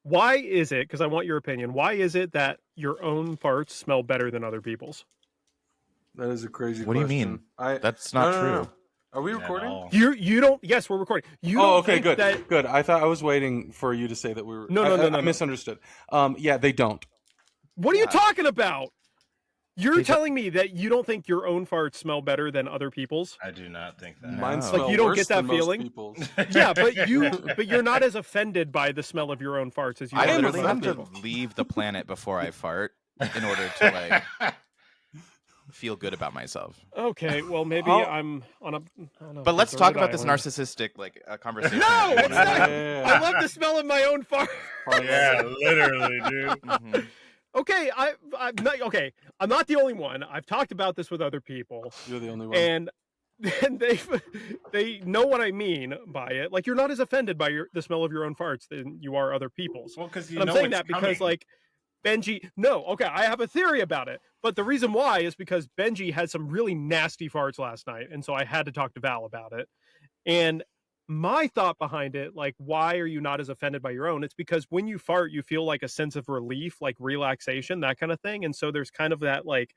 Why is it, because I want your opinion, why is it that your own farts smell better than other people's? That is a crazy question. What do you mean? That's not true. No. Are we recording? No. You don't, yes, we're recording. You don't okay, think good. Good. I thought I was waiting for you to say that we were. No. I misunderstood. Yeah, they don't. What are you talking about? You're telling me that you don't think your own farts smell better than other people's? I do not think that. Mine No. smell Like, you don't worse get that than most feeling? people's. Yeah, but you're not as offended by the smell of your own farts as you I are literally other have to people. leave the planet before I fart in order to feel good about myself. Okay, well maybe I'm on a. But let's talk about this narcissistic conversation. No, it's not. Yeah. I love the smell of my own fart. Yeah, literally, dude. Mhm. Okay, I'm not okay. I'm not the only one. I've talked about this with other people, You're the only one. and they know what I mean by it. Like, you're not as offended by the smell of your own farts than you are other people's. Well, because you And know I'm saying it's that because coming. like Benji. No, okay, I have a theory about it, but the reason why is because Benji had some really nasty farts last night, and so I had to talk to Val about it. And my thought behind it, like, why are you not as offended by your own? It's because when you fart, you feel like a sense of relief, like relaxation, that kind of thing. And so there's kind of that like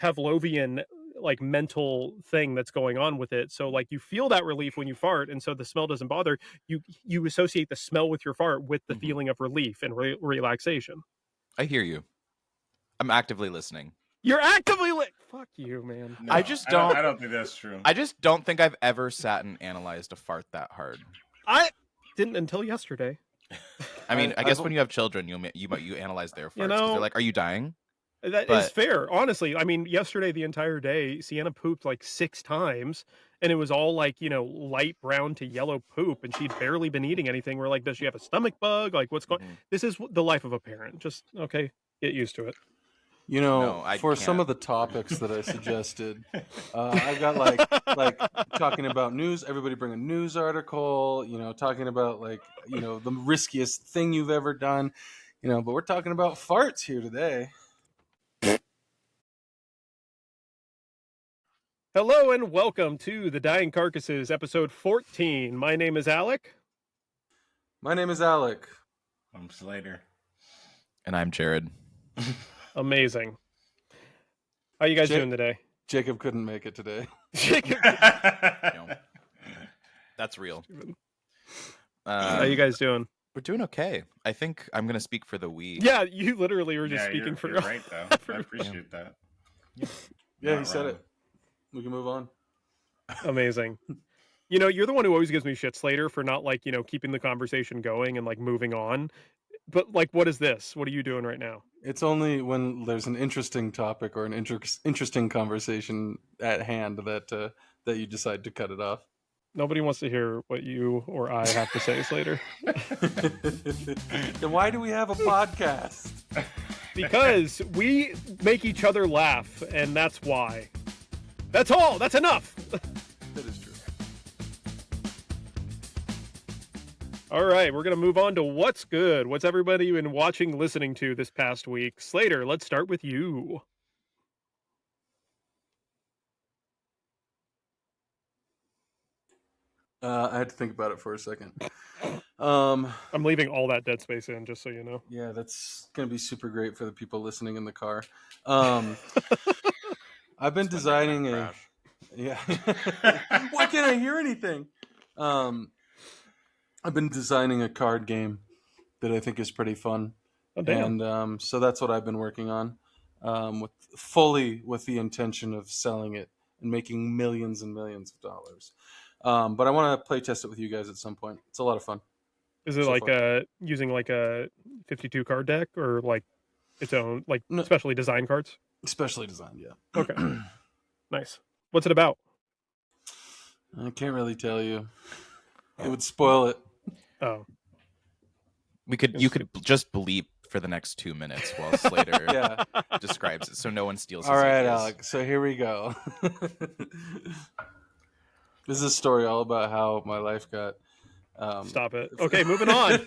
Pavlovian like mental thing that's going on with it. So like you feel that relief when you fart, and so the smell doesn't bother you. You associate the smell with your fart with the feeling of relief and relaxation. I hear you. I'm actively listening. You're actively fuck you, man. I just don't- I don't think that's true. I just don't think I've ever sat and analyzed a fart that hard. I didn't until yesterday. I mean, I guess I've- when you have children, you analyze their farts. 'Cause know- they're like, "Are you dying?" That is But- fair, honestly. I mean, yesterday the entire day, Sienna pooped like 6 times, and it was all like, light brown to yellow poop, and she'd barely been eating anything. We're like, does she have a stomach bug? Like, what's going? Mhm. This is the life of a parent. Just okay, get used to it. No, I for some can't. of the topics that I suggested, I've got like talking about news. Everybody bring a news article. Talking about the riskiest thing you've ever done. But we're talking about farts here today. Hello and welcome to the Dying Carcasses, episode 14. My name is Alec. My name is Alec. I'm Slater. And I'm Jared. Amazing. How you guys doing today? Jacob couldn't make it today. Jacob, That's real. how you guys doing? We're doing okay. I think I'm gonna speak for the we. Yeah, you literally were just speaking for you're right, though. I appreciate that. Yeah, Not he said wrong. it. We can move on. Amazing. You're the one who always gives me shit, Slater, for not keeping the conversation going and moving on. But what is this? What are you doing right now? It's only when there's an interesting topic or an interesting conversation at hand that you decide to cut it off. Nobody wants to hear what you or I have to say, Slater. Then why do we have a podcast? Because we make each other laugh, and that's why. That's all. That's enough. That is true. All right, we're going to move on to what's good. What's everybody been watching, listening to this past week? Slater, let's start with you. I had to think about it for a second. I'm leaving all that dead space in, just so you know. Yeah, that's going to be super great for the people listening in the car. I've been designing a... Yeah. Why can't I hear anything? I've been designing a card game that I think is pretty fun. Oh, damn. And so that's what I've been working on, with the intention of selling it and making millions and millions of dollars. But I want to play test it with you guys at some point. It's a lot of fun. Is it so using a 52 card deck or its own No. specially designed cards? Specially designed, yeah. Okay. Nice. What's it about? I can't really tell you. It would spoil it. Oh, You could just bleep for the next 2 minutes while Slater Yeah. describes it, so no one steals his All right, ideas. Alex. So here we go. This is a story all about how my life got. stop it. Okay, moving on.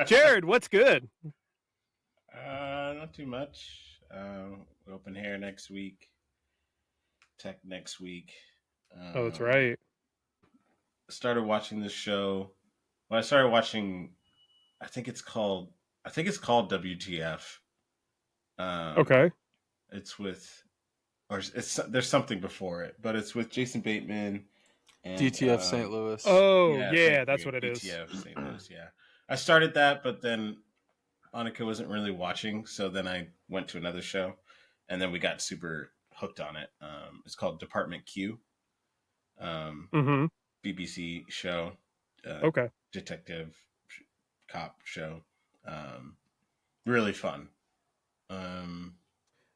Jared, what's good? Not too much. Open hair next week. Tech next week. Oh, that's right. Started watching this show. Well, I started watching. I think it's called WTF. Okay. It's with, or there's something before it, but it's with Jason Bateman and DTF St. Louis. Oh yeah, yeah, thank that's you. what it is. DTF St. Louis. Yeah, I started that, but then Annika wasn't really watching, so then I went to another show, and then we got super hooked on it. It's called Department Q, Mm-hmm. BBC show, Okay. detective cop show. Really fun.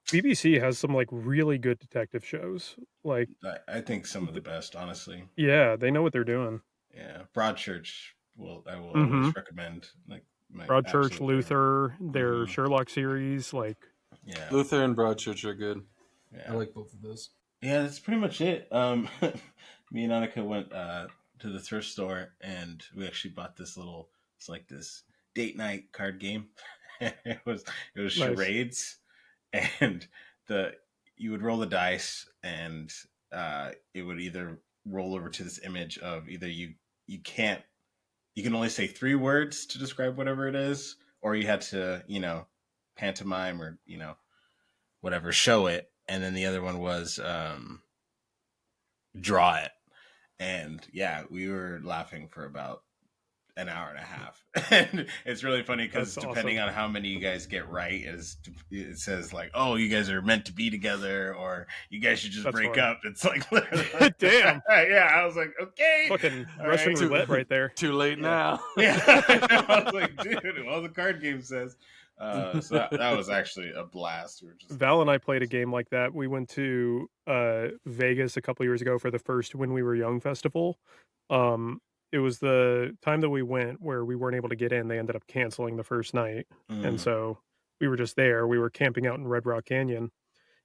BBC has some like really good detective shows. Like, I think some of the best, honestly. yeah, they know what they're doing. Yeah, Broadchurch. I will Mm-hmm. always recommend. Like my Broadchurch, absolute favorite. Luther, their Mhm. Sherlock series, like Yeah, Luther and Broadchurch are good. yeah. I like both of those. Yeah, that's pretty much it. Me and Annika went to the thrift store and we actually bought this little. It's like this date night card game. it was nice. charades, and you would roll the dice, and it would either roll over to this image of either you can only say 3 words to describe whatever it is, or you had to pantomime or whatever show it, and then the other one was draw it. And yeah, we were laughing for about an hour and a half. And it's really funny because That's depending awesome. on how many you guys get right, it says like, oh, you guys are meant to be together, or you guys should just That's break funny. up. It's like literally Damn. Yeah, I was like, okay, Fucking all Russian right. roulette right there. Too late now. Yeah, I was like, dude, well, the card game says. So that was actually a blast. We were just Val and I played a game like that. We went to Vegas a couple years ago for the first When We Were Young festival. It was the time that we went where we weren't able to get in. They ended up canceling the first night. And so we were just there. We were camping out in Red Rock Canyon.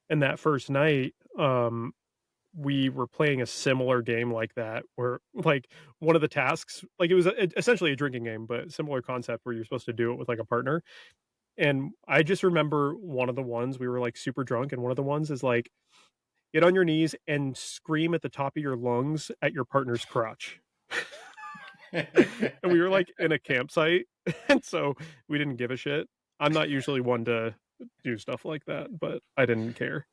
And that first night, we were playing a similar game like that, where like one of the tasks, like it was essentially a drinking game, but similar concept where you're supposed to do it with like a partner. And I just remember one of the ones we were like super drunk, and one of the ones is like get on your knees and scream at the top of your lungs at your partner's crotch. And we were like in a campsite, and so we didn't give a shit. I'm not usually one to do stuff like that, but I didn't care.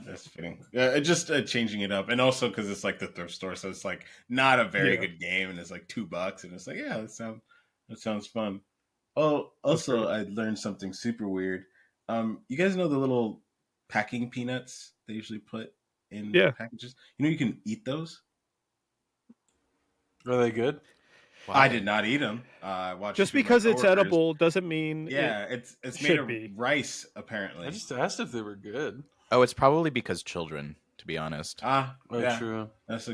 That's fitting. Just changing it up, and also because it's like the thrift store, so it's like not a very good game, and it's like $2, and it's like, yeah, that sounds fun. Oh, also, I learned something super weird. You guys know the little packing peanuts they usually put in packages? You can eat those. Are they good? Wow. I did not eat them. I watched just because it's edible doesn't mean it's made of rice, apparently. I just asked if they were good. Oh, it's probably because children, to be honest. Yeah, true. That's fair.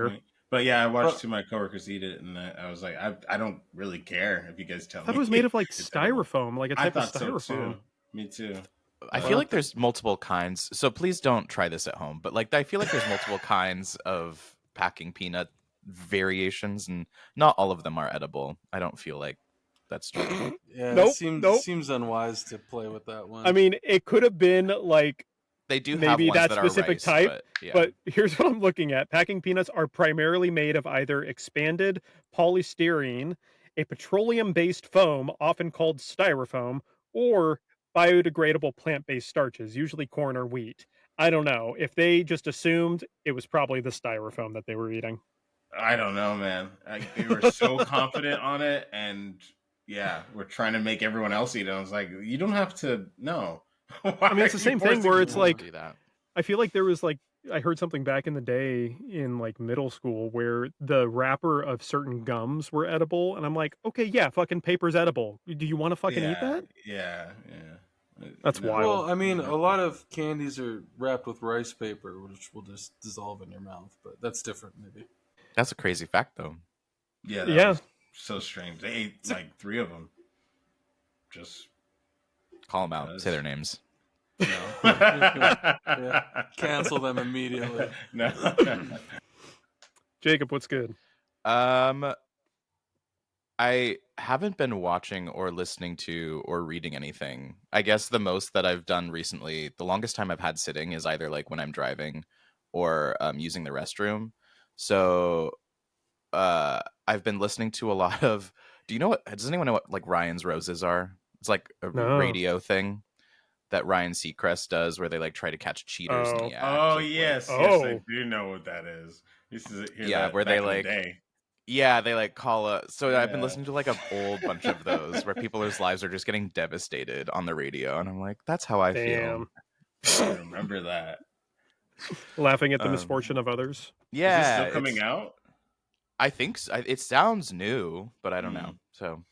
Good point. But yeah, I watched 2 of my coworkers eat it, and I was like, I don't really care if you guys tell me. That was made of like styrofoam, like a type of styrofoam. So too. Me too. I feel like there's multiple kinds, so please don't try this at home. But like, I feel like there's multiple kinds of packing peanut variations, and not all of them are edible. I don't feel like that's true. Yeah, it seems unwise to play with that one. I mean, it could have been like they do maybe have ones that that specific are rice, type, yeah. but here's what I'm looking at. Packing peanuts are primarily made of either expanded polystyrene, a petroleum-based foam, often called styrofoam, or biodegradable plant-based starches, usually corn or wheat. I don't know. If they just assumed, it was probably the styrofoam that they were eating. I don't know, man. They were so confident on it, and yeah, we're trying to make everyone else eat it. I was like, you don't have to know. I mean, it's the same thing where it's like, do that. I feel like there was like, I heard something back in the day in like middle school where the wrapper of certain gums were edible. And I'm like, okay, yeah, fucking paper's edible. Do you want to fucking eat that? Yeah. That's wild. Well, I mean, a lot of candies are wrapped with rice paper, which will just dissolve in your mouth, but that's different maybe. That's a crazy fact, though. Yeah. That was so strange. They ate like 3 of them. Just call them out. Say their names. No. Yeah. Cancel them immediately. No. Jacob, what's good? I haven't been watching or listening to or reading anything. I guess the most that I've done recently, the longest time I've had sitting is either like when I'm driving or using the restroom. So I've been listening to a lot of. Does anyone know what like Ryan's Roses are? It's like a No. radio thing that Ryan Seacrest does, where they like try to catch cheaters in Oh. the act. Oh of, yes, like, yes, I Oh. do know what that is. Used to hear Yeah, that where back they in the like day. yeah, they like call a. So I've been Yeah. listening to like a old bunch of those where people's lives are just getting devastated on the radio, and I'm like, that's how I feel. Damn. I remember that. Laughing at the misfortune of others. Yeah, Is this still coming out? I think so. It sounds new, but I don't know. So,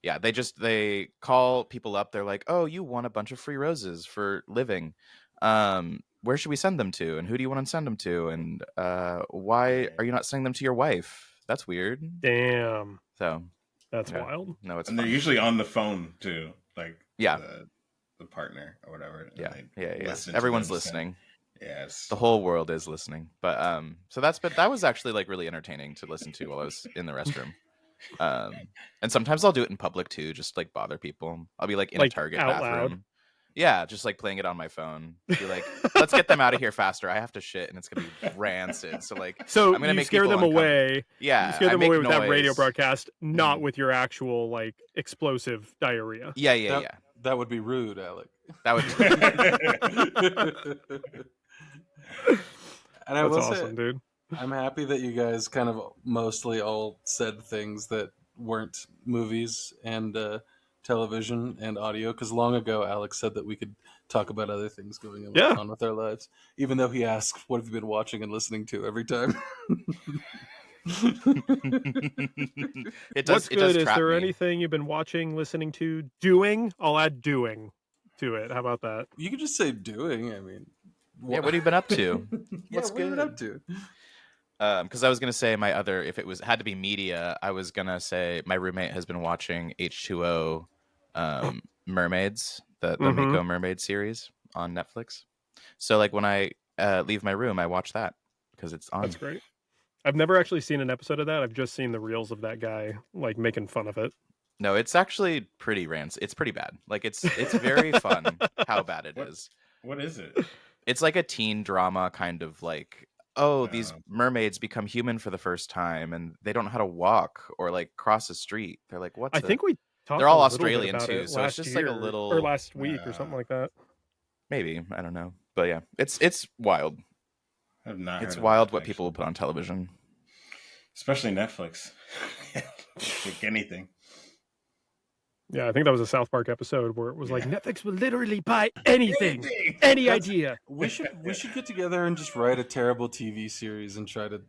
yeah, they call people up. They're like, "Oh, you won a bunch of free roses for living. Where should we send them to? And who do you want to send them to? And why are you not sending them to your wife? That's weird." Damn. So That's yeah. wild. No, it's And fun. they're usually on the phone too, like Yeah. the partner or whatever. and Yeah, they yeah. listen to Everyone's them sing. listening. Yes. The whole world is listening. But so that was actually like really entertaining to listen to while I was in the restroom. And sometimes I'll do it in public too, just like bother people. I'll be like in Like, a Target out bathroom. loud? Yeah, just like playing it on my phone. Be like, let's get them out of here faster. I have to shit and it's gonna be rancid. So like So I'm gonna you make scare people them uncomfortable. away. Yeah, You scare I them make away with that radio noise. broadcast, not Mhm. with your actual like explosive diarrhea. Yeah. That would be rude, Alec. That would And I That's will awesome, say, dude. I'm happy that you guys kind of mostly all said things that weren't movies and television and audio, because long ago Alex said that we could talk about other things going on, Yeah. on with our lives, even though he asked, what have you been watching and listening to every time? It does. What's It does good? Is trap there me. anything you've been watching, listening to, doing? I'll add doing to it. How about that? You could just say doing. I mean, Yeah, what have you been up to? Yeah, What's what have you been good? up to? Because I was gonna say my other, if it had to be media, I was gonna say my roommate has been watching H2O, Mermaids, the Mhm. Mako Mermaid series on Netflix. So like when I leave my room, I watch that because it's on. That's great. I've never actually seen an episode of that. I've just seen the reels of that guy like making fun of it. No, it's actually pretty rancid. It's pretty bad. Like it's very fun how bad it is. What is it? It's like a teen drama kind of like, oh, these mermaids become human for the first time and they don't know how to walk or like cross a street. They're like, what's I think we talked They're all a little bit Australian about too, it so it's last just like a year, little or last week or something like that. maybe, I don't know. But yeah, it's wild. I've not. It's heard of wild that, what people will put on television. especially Netflix. Like anything. Yeah, I think that was a South Park episode where it was like Netflix will literally buy anything, any idea. We should get together and just write a terrible TV series and try to.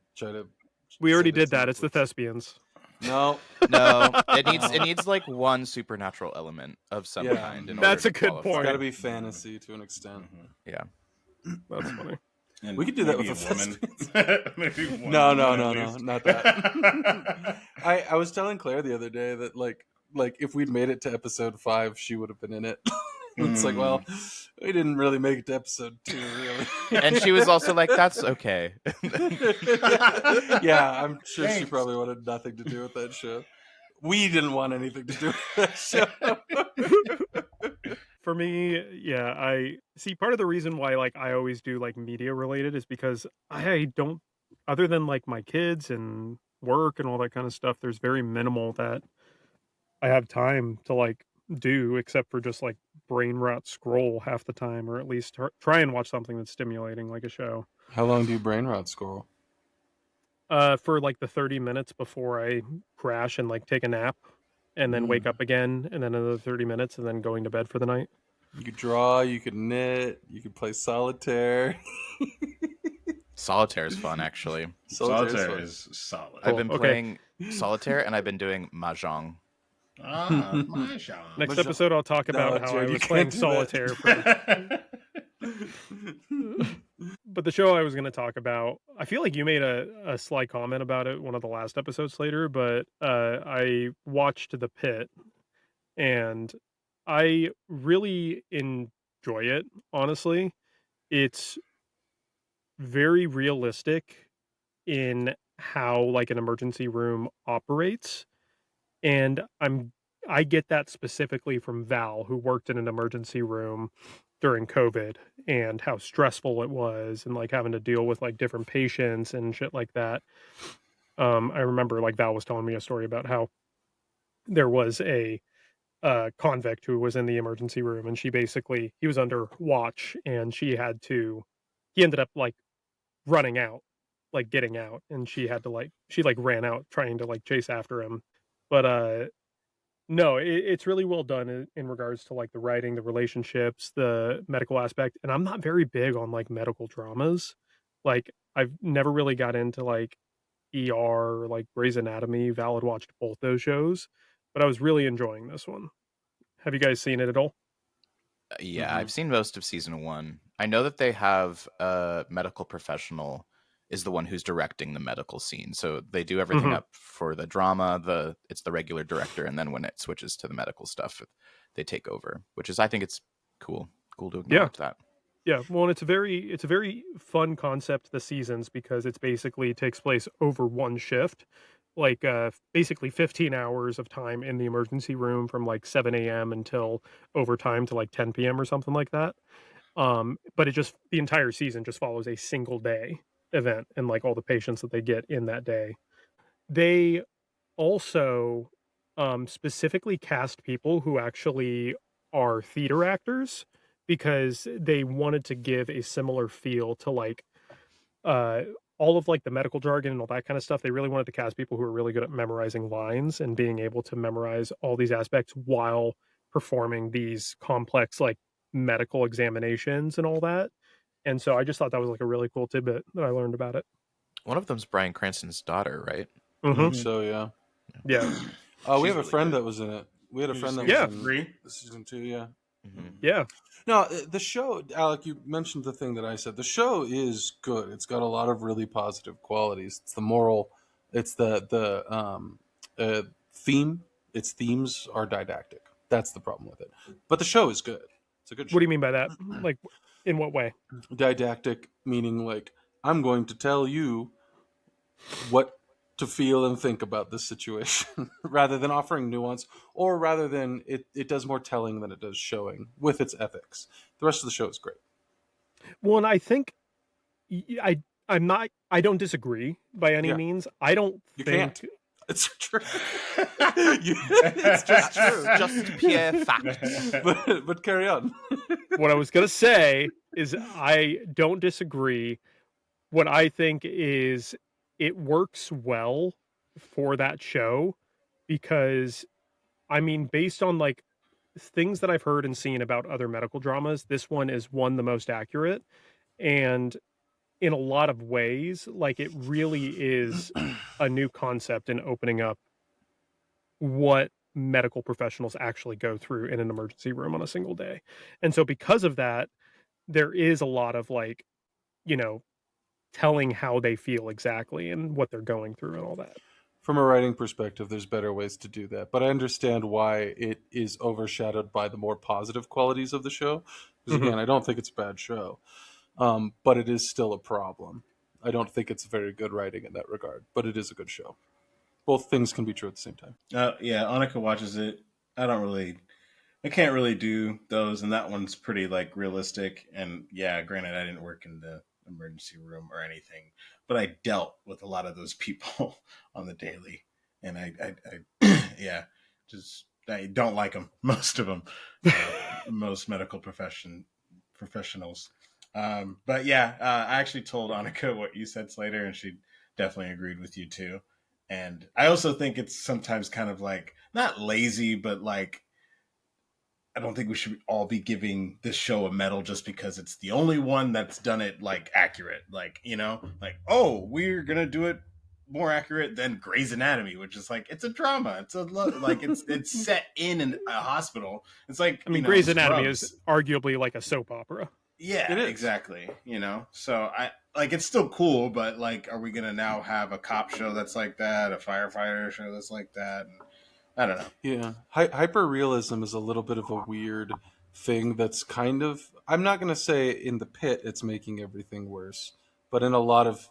We already send it did to that. It's the Netflix. Thespians. No, No, it needs like one supernatural element of some Yeah. kind. In That's order a to good qualify. it's point. got to be fantasy to an extent. Yeah. That's funny. And We could do that maybe with a the woman. Maybe one No, woman at least. not that. I was telling Claire the other day that like if we'd made it to episode 5, she would have been in it. It's like, well, we didn't really make it to episode 2, really. And she was also like, "That's okay." Yeah, I'm sure she Thanks. probably wanted nothing to do with that show. We didn't want anything to do with that show. For me, yeah, I see part of the reason why like I always do like media related is because I don't, other than like my kids and work and all that kind of stuff, there's very minimal that I have time to like do except for just like brain rot scroll half the time, or at least try and watch something that's stimulating like a show. How long do you brain rot scroll? For like the 30 minutes before I crash and like take a nap and then wake up again and then another 30 minutes and then going to bed for the night. You could draw, you could knit, you could play solitaire. Solitaire is fun, actually. Solitaire is solid. I've been Okay. playing solitaire and I've been doing mahjong. Mahjong. Next Mahjong. episode I'll talk about No, how Jared, I you was can't playing do that. solitaire for But the show I was going to talk about, I feel like you made a sly comment about it one of the last episodes later, but I watched The Pit and I really enjoy it, honestly. It's very realistic in how like an emergency room operates, and I get that specifically from Val, who worked in an emergency room during COVID, and how stressful it was and like having to deal with like different patients and shit like that. I remember like Val was telling me a story about how there was a convict who was in the emergency room, and he was under watch, and he ended up like running out, like getting out, and she ran out trying to like chase after him. But no, it's really well done in regards to like the writing, the relationships, the medical aspect. And I'm not very big on like medical dramas. Like I've never really got into like ER or like Grey's Anatomy. Val had watched both those shows, but I was really enjoying this one. Have you guys seen it at all? Yeah, I've seen most of season 1. I know that they have a medical professional is the one who's directing the medical scene. So they do everything Mhm. up for the drama, it's the regular director, and then when it switches to the medical stuff, they take over, which is I think it's cool. Cool to acknowledge that. Yeah, well, and it's a very fun concept, the seasons, because it's basically takes place over one shift, like basically 15 hours of time in the emergency room from like 7 a.m. until overtime to like 10 p.m. or something like that. But the entire season just follows a single day event and like all the patients that they get in that day. They also specifically cast people who actually are theater actors because they wanted to give a similar feel to like uh all of like the medical jargon and all that kind of stuff. They really wanted to cast people who are really good at memorizing lines and being able to memorize all these aspects while performing these complex like medical examinations and all that. And so I just thought that was like a really cool tidbit that I learned about it. One of them's Bryan Cranston's daughter, right? I Mm-hmm. think so, yeah. Yeah. We She's have a really friend good. that was in it. We had a friend that Yeah. was in Three? season 2, yeah. Mm-hmm. Yeah. No, the show, Alec, you mentioned the thing that I said. The show is good. It's got a lot of really positive qualities. It's the moral, it's the theme. Its themes are didactic. That's the problem with it. But the show is good. It's a good show. What do you mean by that? Like, in what way? Didactic meaning like I'm going to tell you what to feel and think about this situation rather than offering nuance, or rather than it does more telling than it does showing with its ethics. The rest of the show is great. Well, and I think I don't disagree by any Yeah. means. I don't You think can't. It's true. It's just true. Just pure facts. But carry on. what I was going to say is I don't disagree. What I think is it works well for that show because, I mean, based on like things that I've heard and seen about other medical dramas, this one is the most accurate. And in a lot of ways, like it really is a new concept in opening up what medical professionals actually go through in an emergency room on a single day. And so because of that, there is a lot of like, you know, telling how they feel exactly and what they're going through and all that. From a writing perspective, there's better ways to do that. But I understand why it is overshadowed by the more positive qualities of the show. Because again, I don't think it's a bad show. But it is still a problem. I don't think it's very good writing in that regard, but it is a good show. Both things can be true at the same time. Yeah, Annika watches it. I can't really do those, and that one's pretty like realistic. And yeah, granted, I didn't work in the emergency room or anything, but I dealt with a lot of those people on the daily, and I yeah, just I don't like them. Most of them, most medical professionals. But yeah, I actually told Annika what you said, Slater, and she definitely agreed with you too. And I also think it's sometimes kind of like not lazy, but like I don't think we should all be giving this show a medal just because it's the only one that's done it like accurate. Like, you know, like, oh, we're gonna do it more accurate than Grey's Anatomy, which is like it's a drama. It's it's set in a hospital. It's like I mean, Grey's Anatomy is arguably like a soap opera. Yeah, exactly. You know, so I like it's still cool, but like, are we gonna now have a cop show that's like that, a firefighter show that's like that? And I don't know. Yeah, hyper-realism is a little bit of a weird thing. That's kind of I'm not gonna say in the pit it's making everything worse, but in a lot of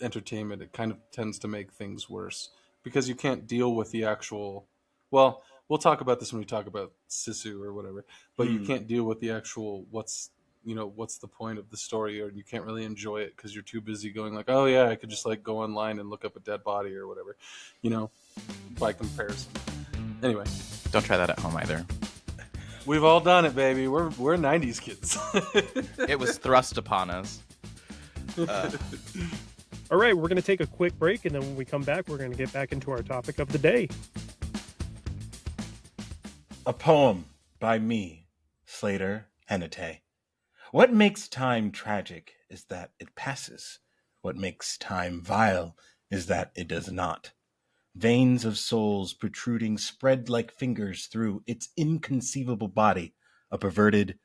entertainment it kind of tends to make things worse because you can't deal with the actual. Well, we'll talk about this when we talk about Sisu or whatever, but you can't deal with the actual what's what's the point of the story, or you can't really enjoy it because you're too busy going like, oh yeah, I could just like go online and look up a dead body or whatever, by comparison. Anyway, Don't try that at home either. we've all done it, baby. We're 90s kids. It was thrust upon us. All right, we're going to take a quick break, and then when we come back, we're going to get back into our topic of the day. A poem by me, Slater Hennete. What makes time tragic is that it passes. What makes time vile is that it does not. Veins of souls protruding spread like fingers through its inconceivable body, a perverted,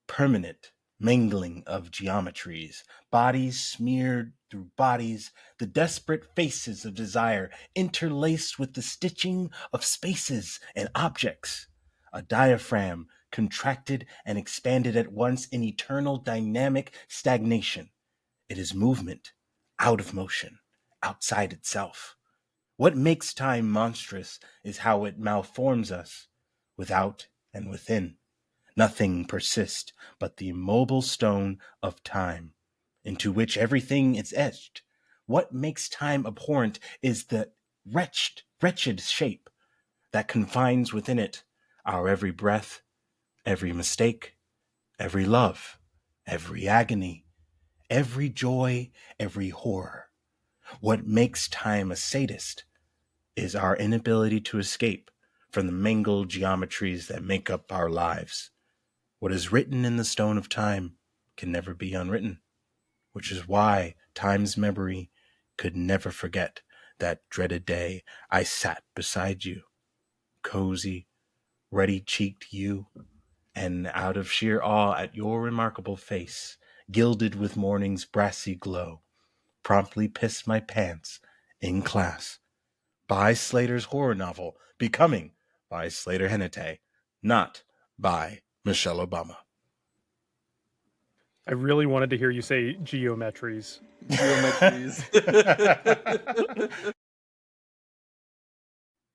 permanent mangling of geometries, bodies smeared through bodies, the desperate faces of desire interlaced with the stitching of spaces and objects, a diaphragm contracted and expanded at once in eternal dynamic stagnation. It is movement, out of motion, outside itself. What makes time monstrous is how it malforms us, without and within. Nothing persists but the immobile stone of time, into which everything is etched. What makes time abhorrent is the wretched shape that confines within it our every breath, every mistake, every love, every agony, every joy, every horror. What makes time a sadist is our inability to escape from the mangled geometries that make up our lives. What is written in the stone of time can never be unwritten, which is why time's memory could never forget that dreaded day I sat beside you, cozy, ruddy-cheeked you, and out of sheer awe at your remarkable face, gilded with morning's brassy glow, promptly pissed my pants in class. By Slater's horror novel, Becoming, by Slater Hennete, not by Michelle Obama. I really wanted to hear you say geometries.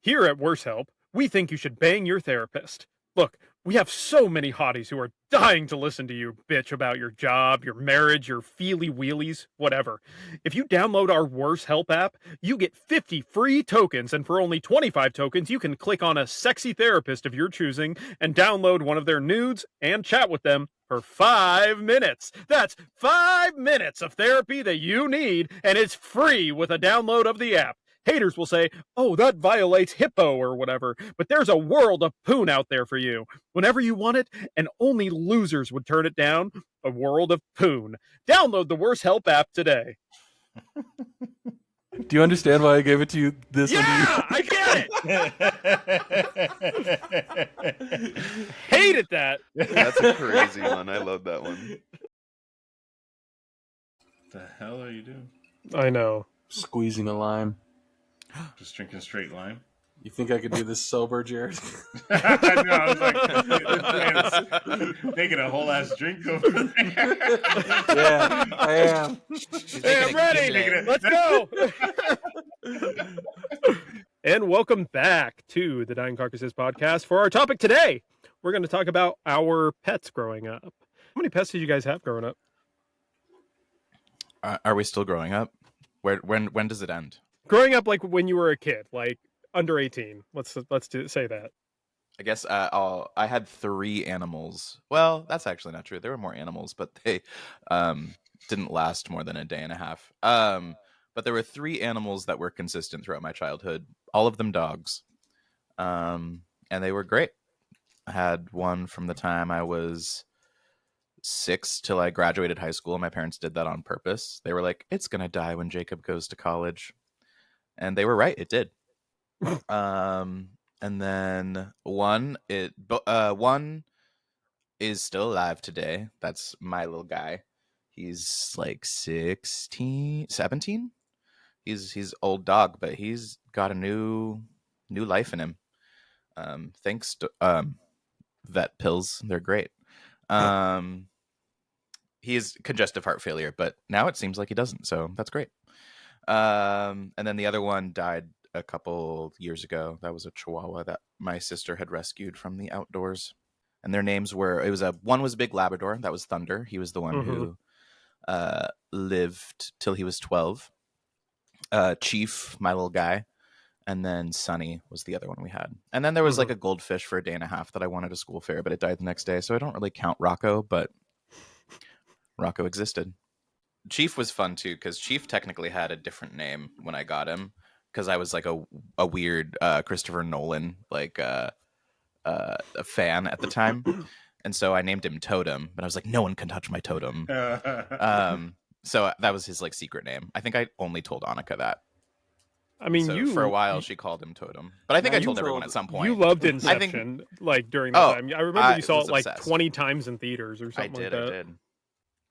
Here at Worse Help, we think you should bang your therapist. Look, we have so many hotties who are dying to listen to you bitch about your job, your marriage, your feely wheelies, whatever. If you download our Worse Help app, you get 50 free tokens, and for only 25 tokens, you can click on a sexy therapist of your choosing and download one of their nudes and chat with them for 5 minutes. That's 5 minutes of therapy that you need, and it's free with a download of the app. Haters will say, oh, that violates hippo or whatever, but there's a world of poon out there for you. Whenever you want it, and only losers would turn it down, a world of poon. Download the Worse Help app today. Do you understand why I gave it to you this? Yeah, I get it. Hated that. That's a crazy one. I love that one. The hell are you doing? I know. Squeezing a lime. Just drinking straight lime? You think I could do this sober, Jared? I know, I was like, making a whole ass drink over there. Yeah, I am. Hey, I'm ready. Let's go. And welcome back to the Dying Carcasses Podcast. For our topic today, we're going to talk about our pets growing up. How many pets did you guys have growing up? Are we still growing up? When does it end? Growing up, like when you were a kid, like under 18. Let's say that. I guess I had 3 animals. Well, that's actually not true. There were more animals, but they didn't last more than a day and a half. But there were 3 animals that were consistent throughout my childhood. All of them dogs, and they were great. I had one from the time I was 6 till I graduated high school. My parents did that on purpose. They were like, "It's gonna die when Jacob goes to college," and they were right. It did. And then one is still alive today. That's my little guy. He's like 16, 17. He's old dog, but he's got a new life in him. Thanks to vet pills. They're great. He has congestive heart failure, but now it seems like he doesn't, so that's great. And then the other one died a couple years ago. That was a Chihuahua that my sister had rescued from the outdoors. and their names were, one was a big Labrador, that was Thunder. He was the one who lived till he was 12. Chief, my little guy, and then Sunny was the other one we had. And then there was like a goldfish for a day and a half that I won at a school fair, but it died the next day, so I don't really count Rocco, but Rocco existed. Chief was fun too, because Chief technically had a different name when I got him, because I was like a weird Christopher Nolan a fan at the time, and so I named him Totem, but I was like, no one can touch my totem. So that was his like secret name. I think I only told Annika that. I mean, so for a while she called him Totem, but I think I told everyone at some point. You loved Inception, like during that time. I remember you saw it like obsessed. 20 times in theaters or something like that.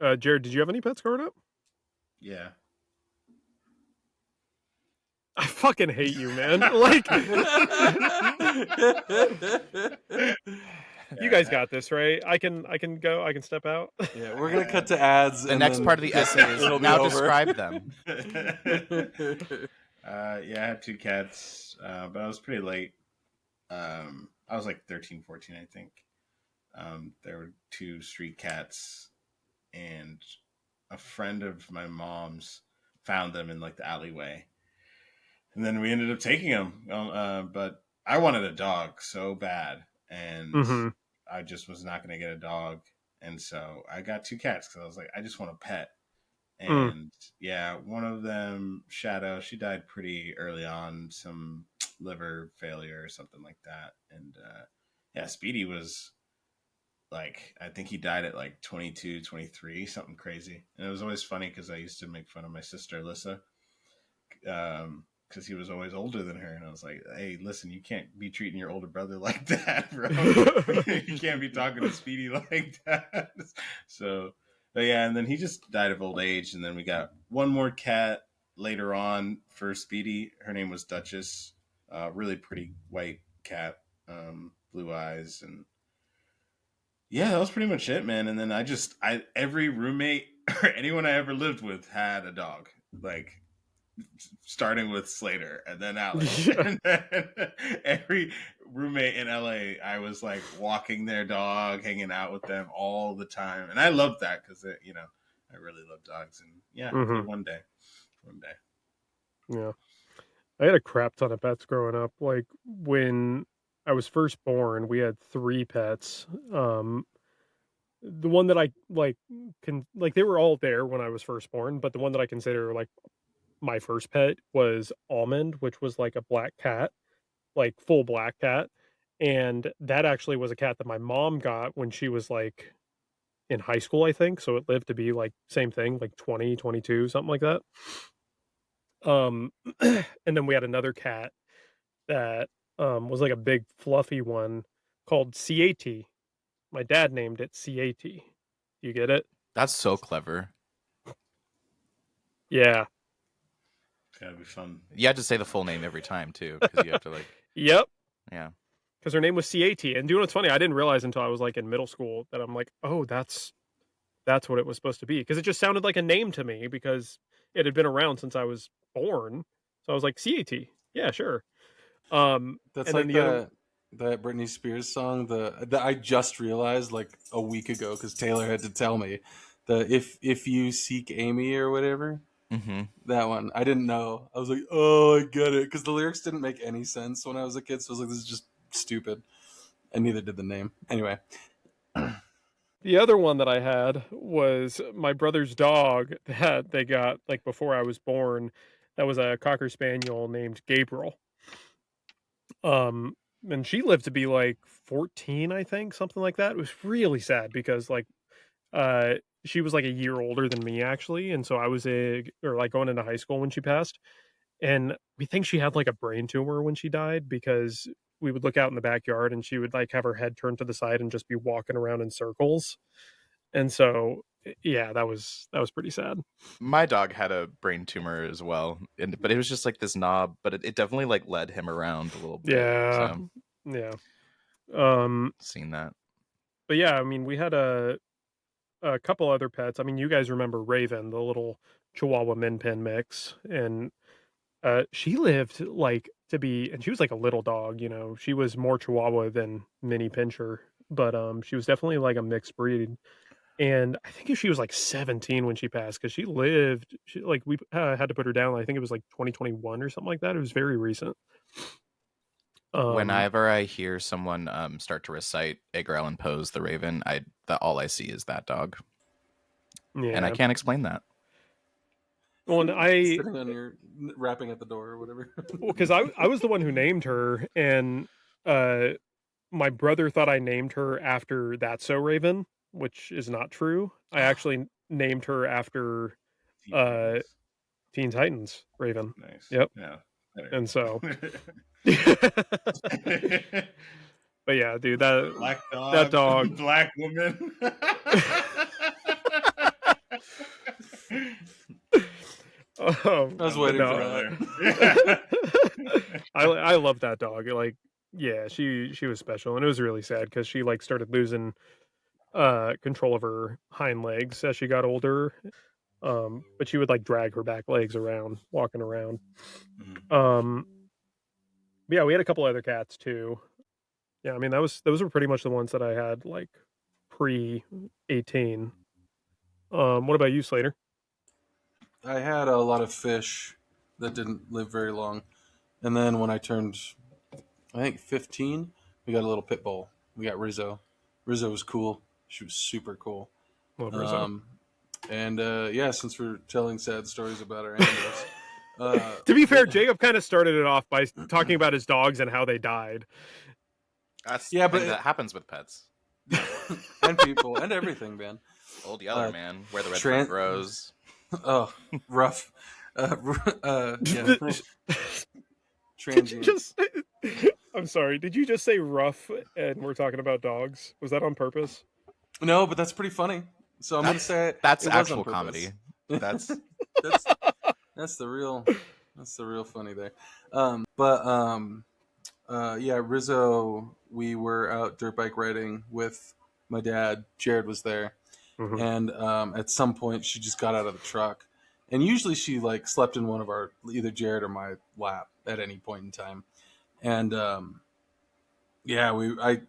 I did. Jared, did you have any pets growing up? Yeah. I fucking hate you, man. Like, you guys got this, right? I can go. I can step out. Yeah, we're gonna cut to ads. The next part of the essay is now describe them. Yeah, I had 2 cats, but I was pretty late. I was like 13, 14, I think. There were 2 street cats, and a friend of my mom's found them in like the alleyway. And then we ended up taking them. But I wanted a dog so bad, and I just was not going to get a dog. And so I got 2 cats because I was like, I just want a pet. And yeah, one of them, Shadow, she died pretty early on, some liver failure or something like that. And yeah, Speedy was like, I think he died at like 22, 23, something crazy. And it was always funny because I used to make fun of my sister, Alyssa, because he was always older than her. And I was like, hey, listen, you can't be treating your older brother like that, bro. You can't be talking to Speedy like that. So... But yeah, and then he just died of old age. And then we got one more cat later on for Speedy. Her name was Duchess. Really pretty white cat, blue eyes. And yeah, that was pretty much it, man. And then every roommate or anyone I ever lived with had a dog. Like, starting with Slater and then Alex. And then every roommate in LA, I was like walking their dog, hanging out with them all the time. And I loved that because, I really love dogs. And yeah, one day. Yeah. I had a crap ton of pets growing up. Like when I was first born, we had 3 pets. The one that I they were all there when I was first born, but the one that I consider like my first pet was Almond, which was like a black cat, like full black cat. And that actually was a cat that my mom got when she was like in high school, I think. So it lived to be like same thing, like 20, 22, something like that. And then we had another cat that was like a big fluffy one called CAT. My dad named it CAT. You get it? That's so clever. Yeah. That'd be fun. You had to say the full name every time too, because you have to like. Yep. Yeah. Because her name was CAT, and do you know what's funny? I didn't realize until I was like in middle school that I'm like, oh, that's what it was supposed to be, because it just sounded like a name to me because it had been around since I was born. So I was like, CAT, yeah, sure. That's like that Britney Spears song. The I just realized like a week ago because Taylor had to tell me if you seek Amy or whatever. That one I didn't know. I was like, oh, I get it, because the lyrics didn't make any sense when I was a kid. So I was like, this is just stupid, and neither did the name. Anyway, the other one that I had was my brother's dog that they got like before I was born. That was a Cocker Spaniel named Gabriel. And she lived to be like 14, I think, something like that. It was really sad because like she was like a year older than me actually, and so I was going into high school when she passed. And we think she had like a brain tumor when she died, because we would look out in the backyard and she would like have her head turned to the side and just be walking around in circles. And so yeah, that was pretty sad. My dog had a brain tumor as well, but it was just like this knob, but it definitely like led him around a little bit. Yeah. So, yeah. Seen that. But yeah, I mean, we had a couple other pets. I mean, you guys remember Raven, the little Chihuahua Min Pin mix, and she lived like to be, and she was like a little dog, she was more Chihuahua than Mini Pinscher. but she was definitely like a mixed breed. And I think she was like 17 when she passed, because she lived. We had to put her down. I think it was like 2021 or something like that. It was very recent. Whenever I hear someone start to recite Edgar Allan Poe's The Raven, all I see is that dog, and I Yeah. can't explain that. Well, and Sitting on your rapping at the door or whatever. because I was the one who named her, and my brother thought I named her after That's So Raven, which is not true. I actually named her after Teen Titans. Teen Titans Raven. Nice. Yep. Yeah. And so, but yeah, dude, Black dog, that dog, black woman. I was waiting for that. I love that dog. Like, yeah, she was special, and it was really sad because she like started losing control of her hind legs as she got older. But she would like drag her back legs around, walking around. Yeah, we had a couple other cats too. Yeah, I mean those were pretty much the ones that I had like pre-18. What about you, Slater? I had a lot of fish that didn't live very long, and then when I turned, I think 15, we got a little pit bull. We got Rizzo. Rizzo was cool. She was super cool. Love Rizzo. And yeah, since we're telling sad stories about our animals. To be fair, Jacob kind of started it off by talking about his dogs and how they died. But that happens with pets and people and everything, man. Old Yeller, man, where the red fruit grows. Oh, rough. Yeah. Transient. I'm sorry. Did you just say rough and we're talking about dogs? Was that on purpose? No, but that's pretty funny. So I'm gonna say that's it actual comedy. That's the real funny there. Yeah, Rizzo. We were out dirt bike riding with my dad. Jared was there, and at some point she just got out of the truck, and usually she like slept in one of our either Jared or my lap at any point in time, and yeah, I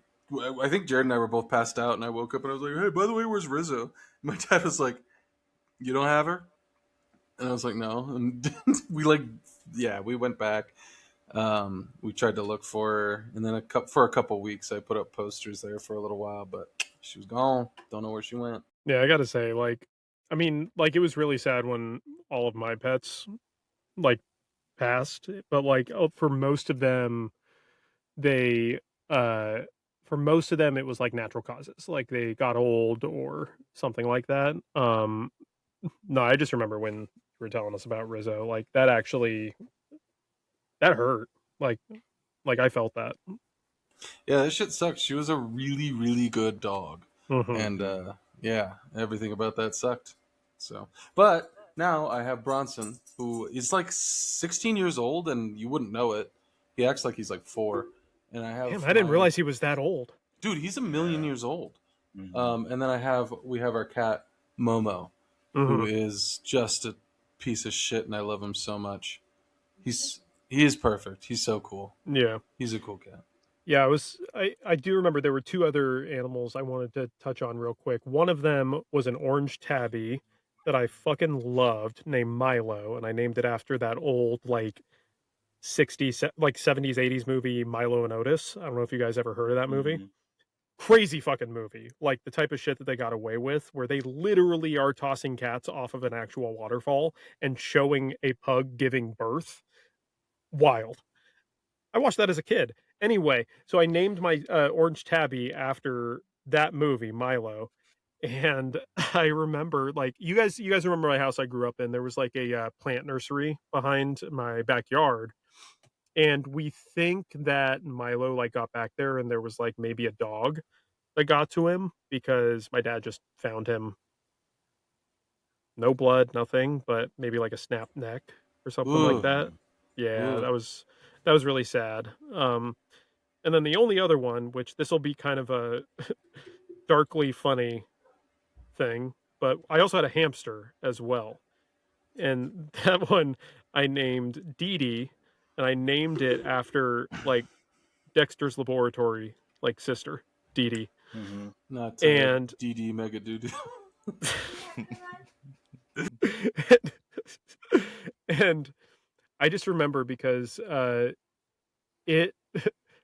think Jared and I were both passed out, and I woke up and I was like, "Hey, by the way, where's Rizzo?" My dad was like, "You don't have her?" And I was like, "No." And we went back. We tried to look for her, and then for a couple weeks, I put up posters there for a little while, but she was gone. Don't know where she went. Yeah, I gotta say, it was really sad when all of my pets passed, but for most of them, it was like natural causes, like they got old or something like that. No, I just remember when you were telling us about Rizzo, like that hurt. Like I felt that. Yeah, that shit sucked. She was a really, really good dog. And yeah, everything about that sucked. So, but now I have Bronson, who is like 16 years old, and you wouldn't know it. He acts like he's like 4. And I didn't realize he was that old. Dude, he's a million years old. And then we have our cat Momo, who is just a piece of shit, and I love him so much. He is perfect. He's so cool. Yeah, he's a cool cat. Yeah, I do remember there were 2 other animals I wanted to touch on real quick. One of them was an orange tabby that I fucking loved, named Milo, and I named it after that old 60s, 70s, 80s movie Milo and Otis. I don't know if you guys ever heard of that movie. Crazy fucking movie. Like the type of shit that they got away with, where they literally are tossing cats off of an actual waterfall and showing a pug giving birth. Wild. I watched that as a kid. Anyway, so I named my orange tabby after that movie, Milo. And I remember, you guys remember my house I grew up in? There was a plant nursery behind my backyard. And we think that Milo got back there and there was maybe a dog that got to him, because my dad just found him. No blood, nothing, but maybe a snapped neck or something like that. Yeah, that was really sad. And then the only other one, which this will be kind of a darkly funny thing, but I also had a hamster as well. And that one I named Dee Dee, and I named it after Dexter's Laboratory sister, Dee Dee. Mm-hmm. Not And DD Mega Doodoo. and I just remember because it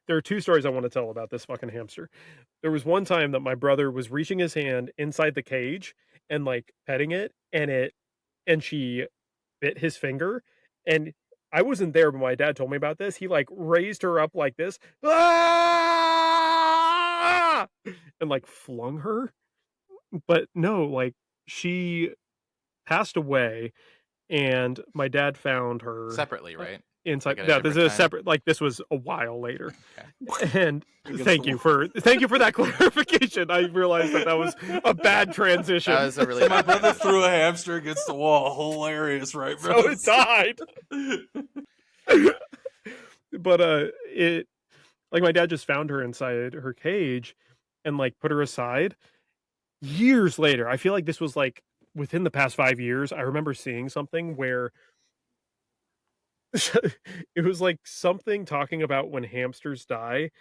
there are two stories I want to tell about this fucking hamster. There was one time that my brother was reaching his hand inside the cage and like petting it, and she bit his finger, and I wasn't there, but my dad told me about this. He like raised her up like this, "Ah!" and like flung her. But no, like she passed away, and my dad found her Separately, right? inside. Like at a Yeah, this is different a time? separate. Like this was a while later. Okay. And Against thank the you for that clarification. I realized that was a bad transition. That was a really My bad brother transition. threw a hamster against the wall. Hilarious, right, bro? So it died. But it like my dad just found her inside her cage and like put her aside. Years later, I feel like this was like within the past 5 years, I remember seeing something where it was like something talking about when hamsters die,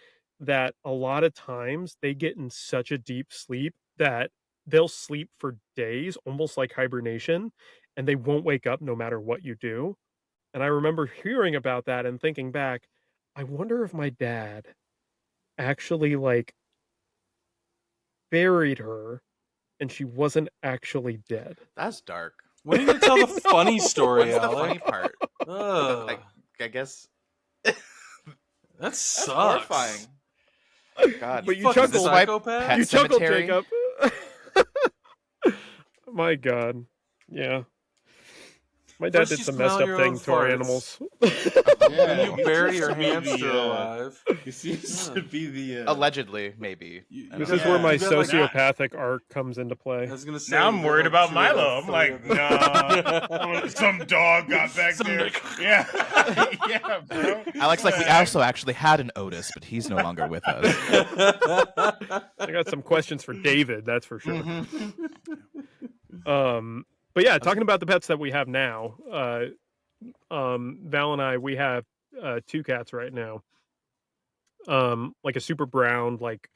that a lot of times they get in such a deep sleep that they'll sleep for days, almost like hibernation, and they won't wake up no matter what you do. And I remember hearing about that and thinking back, I wonder if my dad actually like buried her and she wasn't actually dead. That's dark. When are you gonna tell the funny story, What's the Alec? funny part? Ugh, I guess that that's sucks. horrifying. God, But you Fucking chuckled. psychopath. Pet You chuckled, cemetery? Jacob. My God. Yeah. My dad First did you some messed smell up your own things to our farts. animals. Then you he bury seems your to be hamster the, alive. He seems to be the. Allegedly, maybe. I This don't is know. where my You got, like, sociopathic arc comes into I play. was gonna say. Now I'm you got, worried like, about 2 out of Milo. I'm 3 like, of them. nah. Some dog got back Some there. dick. Yeah. Yeah, bro. Alex, like, we also actually had an Otis, but he's no longer with us. I got some questions for David, that's for sure. Mhm. But yeah, talking about the pets that we have now, Val and I, we have 2 cats right now. Like a super brown, like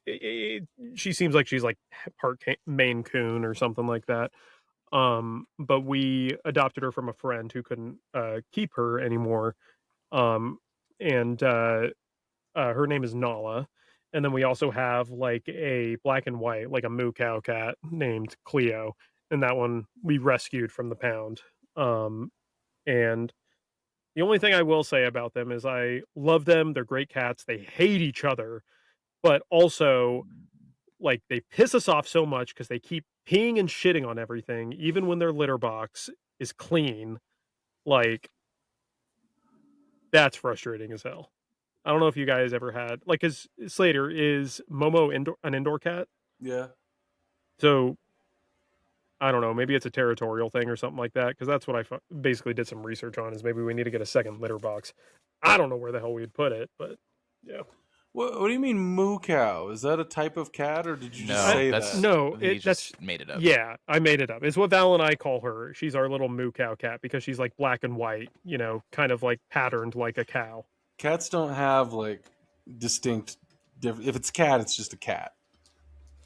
she seems like she's like part Maine Coon or something like that. But we adopted her from a friend who couldn't keep her anymore. And her name is Nala. And then we also have like a black and white, like a moo cow cat named Cleo, and that one we rescued from the pound. And the only thing I will say about them is I love them. They're great cats. They hate each other, but also like they piss us off so much because they keep peeing and shitting on everything, even when their litter box is clean. Like that's frustrating as hell. I don't know if you guys ever had like, because Slater, is Momo an indoor cat? Yeah. So I don't know, maybe it's a territorial thing or something like that, because that's what I basically did some research on, is maybe we need to get a second litter box. I don't know where the hell we'd put it, but yeah. What do you mean moo cow? Is that a type of cat, or did you just No, say that's that? No, he that's just made it up. yeah, I made it up. It's what Val and I call her. She's our little moo cow cat because she's like black and white, kind of like patterned like a cow. Cats don't have like distinct different. If it's a cat, it's just a cat.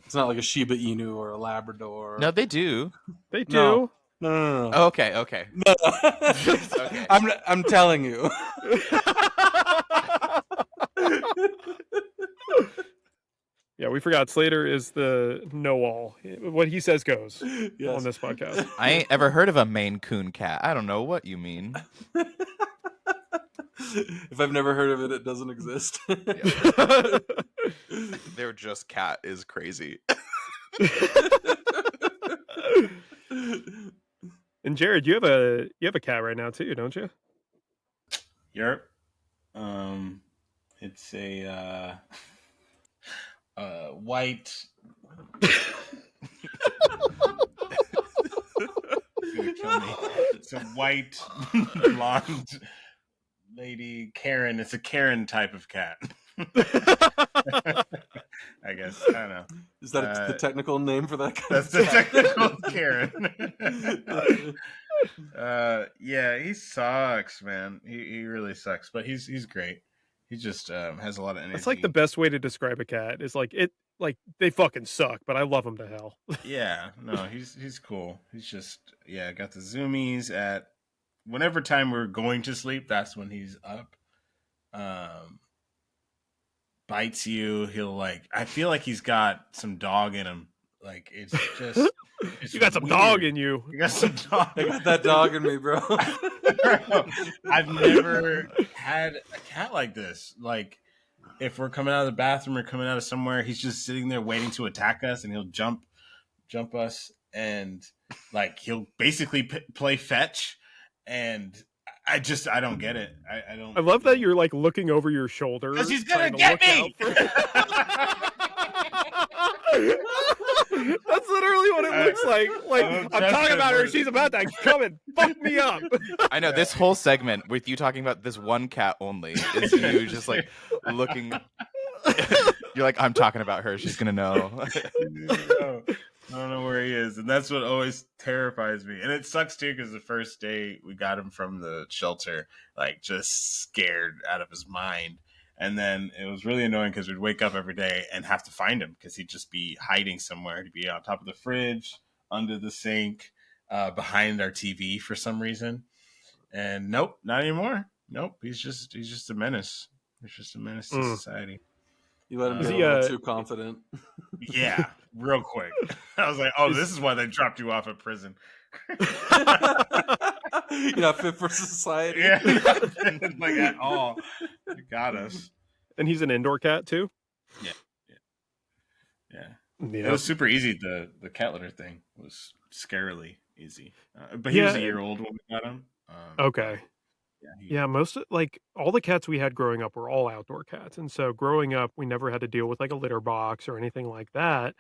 It's not like a Shiba Inu or a Labrador. No, they do. They do. No. No. Oh, okay. No. Okay. I'm telling you. Yeah, we forgot Slater is the know-all. What he says goes Yes. on this podcast. I ain't ever heard of a Maine Coon cat. I don't know what you mean. If I've never heard of it, it doesn't exist. They're just cat is crazy. And Jared, you have a cat right now too, don't you? Yep. It's a white. It's gonna kill me. It's a white blonde lady, Karen. It's a Karen type of cat. I guess. I don't know. Is that the technical name for that? That's the technical Karen. Yeah, he sucks, man. He really sucks, but he's great. He just has a lot of energy. It's like the best way to describe a cat is like they fucking suck, but I love them to hell. Yeah, no, he's cool. He's just got the zoomies at whenever time we're going to sleep. That's when he's up. Bites you. He'll I feel like he's got some dog in him. Like it's just. You got some dog in you. You got some dog. I got that dog in me, bro. I've never had a cat like this. Like, if we're coming out of the bathroom or coming out of somewhere, he's just sitting there waiting to attack us, and he'll jump us, and he'll basically play fetch. And I don't get it. I don't. I love that you're looking over your shoulder because he's gonna get me. That's literally what it looks like. I'm talking about her. She's about to come and fuck me up. I know this whole segment with you talking about this one cat only is you just looking. You're like, I'm talking about her. She's gonna know. I don't know where he is, and that's what always terrifies me. And it sucks too because the first day we got him from the shelter, just scared out of his mind. And then it was really annoying because we'd wake up every day and have to find him because he'd just be hiding somewhere. He'd be on top of the fridge, under the sink, behind our TV for some reason. And nope, not anymore. Nope, he's just a menace. He's just a menace to society. You let him be a little too confident. Yeah, real quick. I was like, oh, this is why they dropped you off at prison. You're not fit for society. Yeah, at all. You got us. And he's an indoor cat too. Yeah. It was super easy. The cat litter thing was scarily easy. But he was a year old when we got him. Okay. Most of, all the cats we had growing up were all outdoor cats, and so growing up we never had to deal with a litter box or anything like that.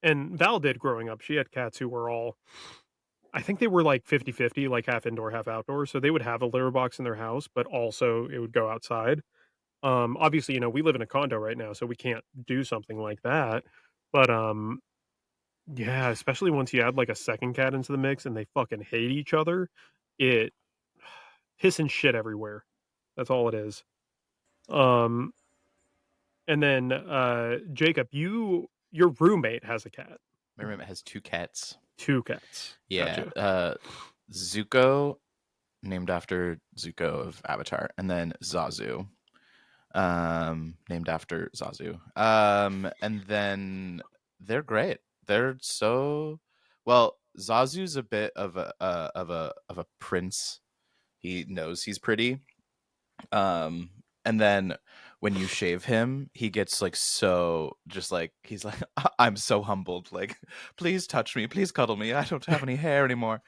And Val did growing up. She had cats who were all, I think they were 50-50, half indoor, half outdoor. So they would have a litter box in their house, but also it would go outside. Obviously, we live in a condo right now, so we can't do something like that. But yeah, especially once you add a second cat into the mix and they fucking hate each other, it piss and shit everywhere. That's all it is. And then Jacob, your roommate has a cat. My roommate has 2 cats. 2 cats. Yeah. Gotcha. Zuko, named after Zuko of Avatar, and then Zazu, named after Zazu. And then they're great. They're so well. Zazu's a bit of a prince. He knows he's pretty. And then when you shave him, he gets so just he's like, I'm so humbled. Please touch me, please cuddle me. I don't have any hair anymore.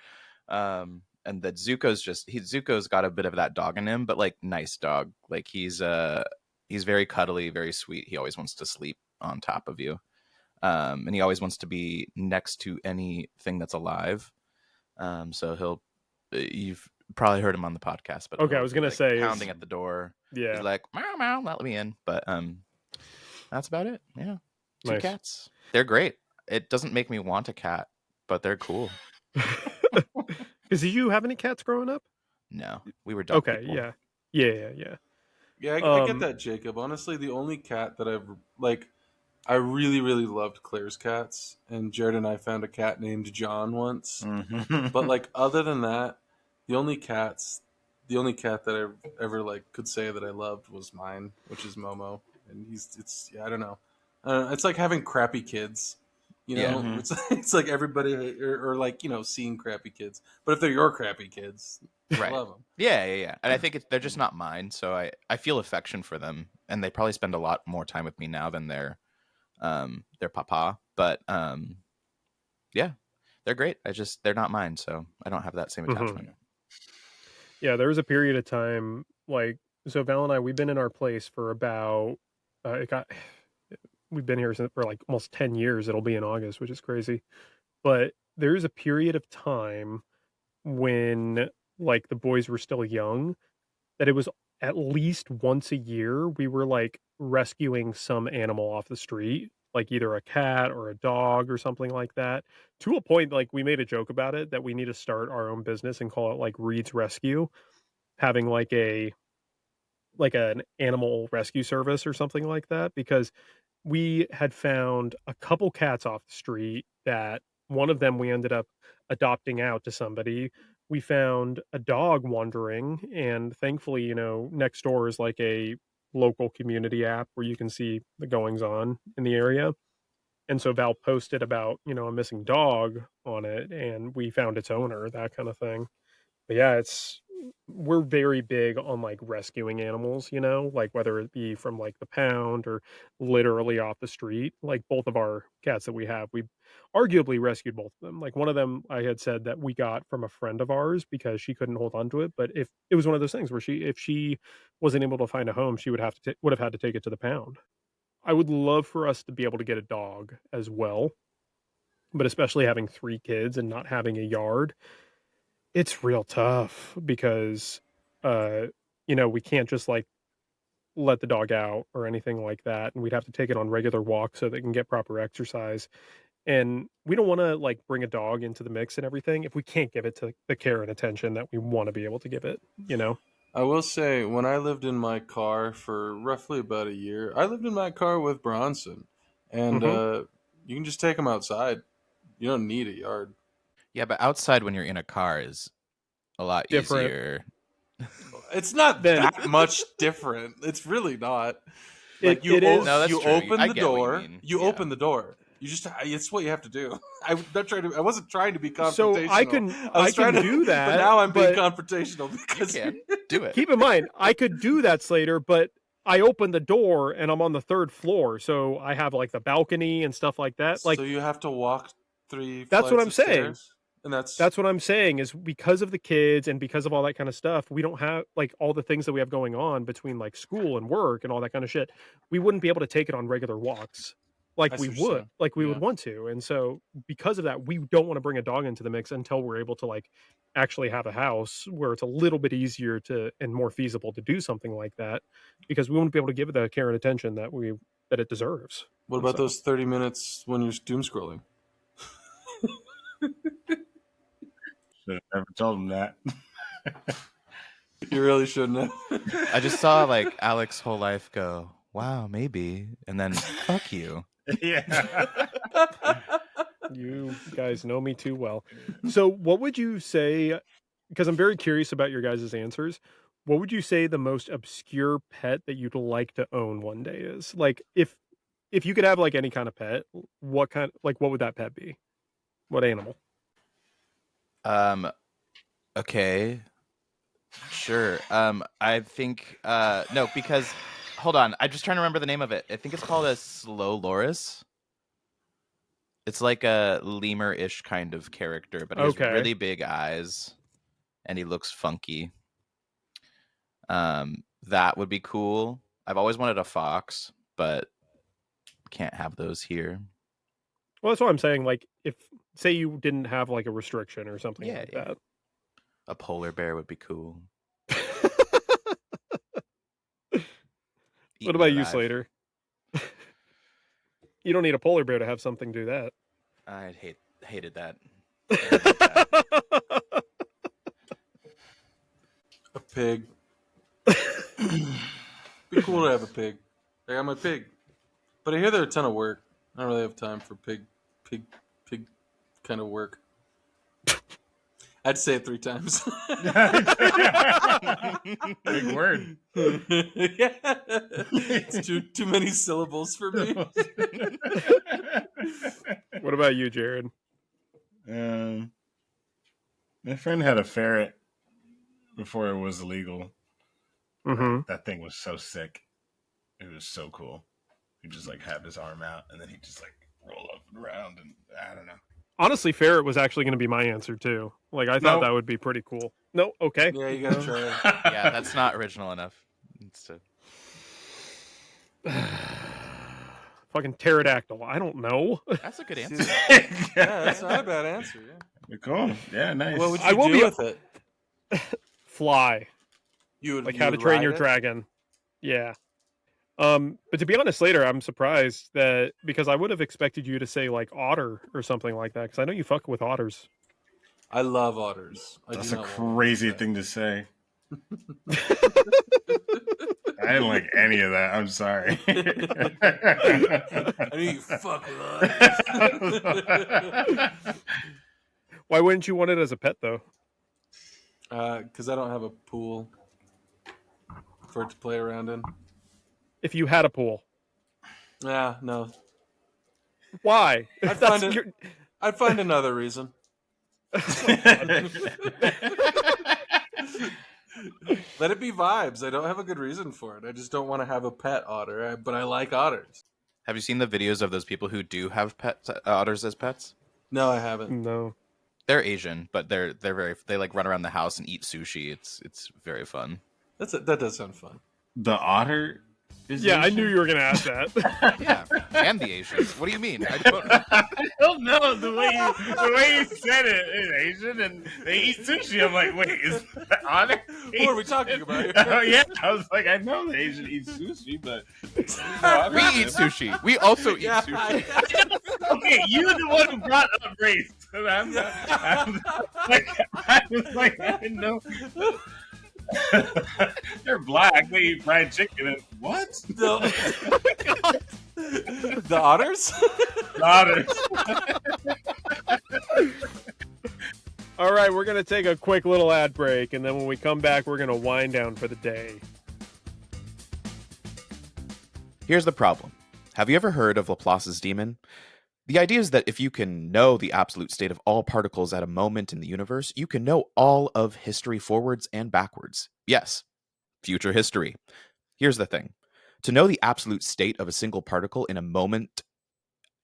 And that Zuko's got a bit of that dog in him, but nice dog. He's very cuddly, very sweet. He always wants to sleep on top of you. And he always wants to be next to anything that's alive. So you've probably heard him on the podcast, but okay, I was gonna say pounding at the door. Yeah, he's like, meow meow, let me in. But that's about it. Yeah, 2 nice. Cats. They're great. It doesn't make me want a cat, but they're cool. Because did you have any cats growing up? No, we were dog people. Yeah. I get that, Jacob. Honestly, the only cat that I really, really loved Claire's cats, and Jared and I found a cat named John once. Mm-hmm. But other than that, the only cat that I ever could say that I loved was mine, which is Momo, and I don't know. It's like having crappy kids, Yeah. It's like everybody or seeing crappy kids. But if they're your crappy kids, Right. I love them. Yeah. And I think they're just not mine, so I feel affection for them, and they probably spend a lot more time with me now than their papa. But yeah, they're great. They're not mine, so I don't have that same attachment. Yeah, there was a period of time so Val and I, we've been in our place for about we've been here for almost 10 years. It'll be in August, which is crazy. But there's a period of time when the boys were still young that it was at least once a year we were rescuing some animal off the street, either a cat or a dog or something like that, to a point we made a joke about it that we need to start our own business and call it Reed's Rescue, having like an animal rescue service or something like that, because we had found a couple cats off the street that one of them we ended up adopting out to somebody. We found a dog wandering, and thankfully, next door is like a local community app where you can see the goings on in the area. And so Val posted about, a missing dog on it, and we found its owner, that kind of thing. But yeah, we're very big on like rescuing animals, like whether it be from like the pound or literally off the street. Like both of our cats that we have, we arguably rescued both of them. Like one of them I had said that we got from a friend of ours because she couldn't hold on to it. But if it was one of those things where if she wasn't able to find a home, she would have had to take it to the pound. I would love for us to be able to get a dog as well, but especially having 3 kids and not having a yard, it's real tough because, we can't just like let the dog out or anything like that. And we'd have to take it on regular walks so they can get proper exercise. And we don't want to like bring a dog into the mix and everything if we can't give it to the care and attention that we want to be able to give it, I will say, when I lived in my car for roughly about a year, I lived in my car with Bronson, and you can just take him outside. You don't need a yard. Yeah, but outside when you're in a car is a lot Different. easier. It's not that much different. It's really not. Like it is. No, that's you true. open I the get what you door. mean. You Yeah. open the door. You just, it's what you have to do. I wasn't trying to be confrontational. So I can do that. But now I'm being but confrontational because You can do it. keep in mind, I could do that, Slater, but I open the door and I'm on the 3rd floor, so I have like the balcony and stuff like that. Like so you have to walk 3 That's what flights I'm of saying. stairs? And that's what I'm saying is because of the kids and because of all that kind of stuff, we don't have like all the things that we have going on between like school and work and all that kind of shit. We wouldn't be able to take it on regular walks like I we see what you're would, saying. like we would Yeah. want to. And so because of that, we don't want to bring a dog into the mix until we're able to like actually have a house where it's a little bit easier to and more feasible to do something like that, because we won't be able to give it the care and attention that it deserves. What about those 30 minutes when you're doom scrolling? Should have never told him that. You really shouldn't have. I just saw like Alex's whole life go, wow, maybe, and then fuck you. Yeah. You guys know me too well. So what would you say, because I'm very curious about your guys' answers, what would you say the most obscure pet that you'd like to own one day is? Like if you could have like any kind of pet, what would that pet be? What animal? Okay. Sure. I think no, because hold on, I'm just trying to remember the name of it. I think it's called a slow loris. It's like a lemur-ish kind of character, but he has really big eyes and he looks funky. That would be cool. I've always wanted a fox, but can't have those here. Well, that's what I'm saying. Like, if say you didn't have like a restriction or something like that. A polar bear would be cool. What about you, Slater? You don't need a polar bear to have something do that. I hated that. A pig. Be cool to have a pig. I got my pig. But I hear they're a ton of work. I don't really have time for pig kind of work. I had to say it 3 times. Big word. Yeah. It's too many syllables for me. What about you, Jared? My friend had a ferret before it was illegal. Mm-hmm. That thing was so sick. It was so cool. He'd just like have his arm out and then he'd just like roll up and around, and I don't know. Honestly, ferret was actually going to be my answer too. Like I thought that would be pretty cool. No, okay. Yeah, you gotta try it. Yeah, that's not original enough. It's Fucking pterodactyl. I don't know. That's a good answer. Yeah, that's not a bad answer. Yeah. Cool. Yeah, nice. What would I you will do be with it? Fly. You would Like you How to would Train ride Your it? Dragon. Yeah. But to be honest, later I'm surprised that because I would have expected you to say like otter or something like that because I know you fuck with otters. I love otters. That's a crazy thing to say. I didn't like any of that. I'm sorry. I knew you fuck with us. Why wouldn't you want it as a pet, though? Because I don't have a pool for it to play around in. If you had a pool. Yeah, no. Why? I'd find another reason. Let it be vibes. I don't have a good reason for it. I just don't want to have a pet otter, but I like otters. Have you seen the videos of those people who do have otters as pets? No, I haven't. No. They're Asian, but they like run around the house and eat sushi. It's very fun. That does sound fun. The otter is Yeah, I Asian? knew you were going to ask that. Yeah, and the Asians. What do you mean? I don't know the way you said it is Asian and they eat sushi. I'm like, wait, is that otter? What are we talking about here? Oh yeah, I was like, I know the Asian eat sushi, but We eat sushi. We also eat sushi. Okay, you're the one who brought up race. I was like, I didn't know. They're black. They eat fried chicken. And what? No. The otters? Otters. All right, we're going to take a quick little ad break, and then when we come back, we're going to wind down for the day. Here's the problem. Have you ever heard of Laplace's demon? The idea is that if you can know the absolute state of all particles at a moment in the universe, you can know all of history forwards and backwards. Yes, future history. Here's the thing. To know the absolute state of a single particle in a moment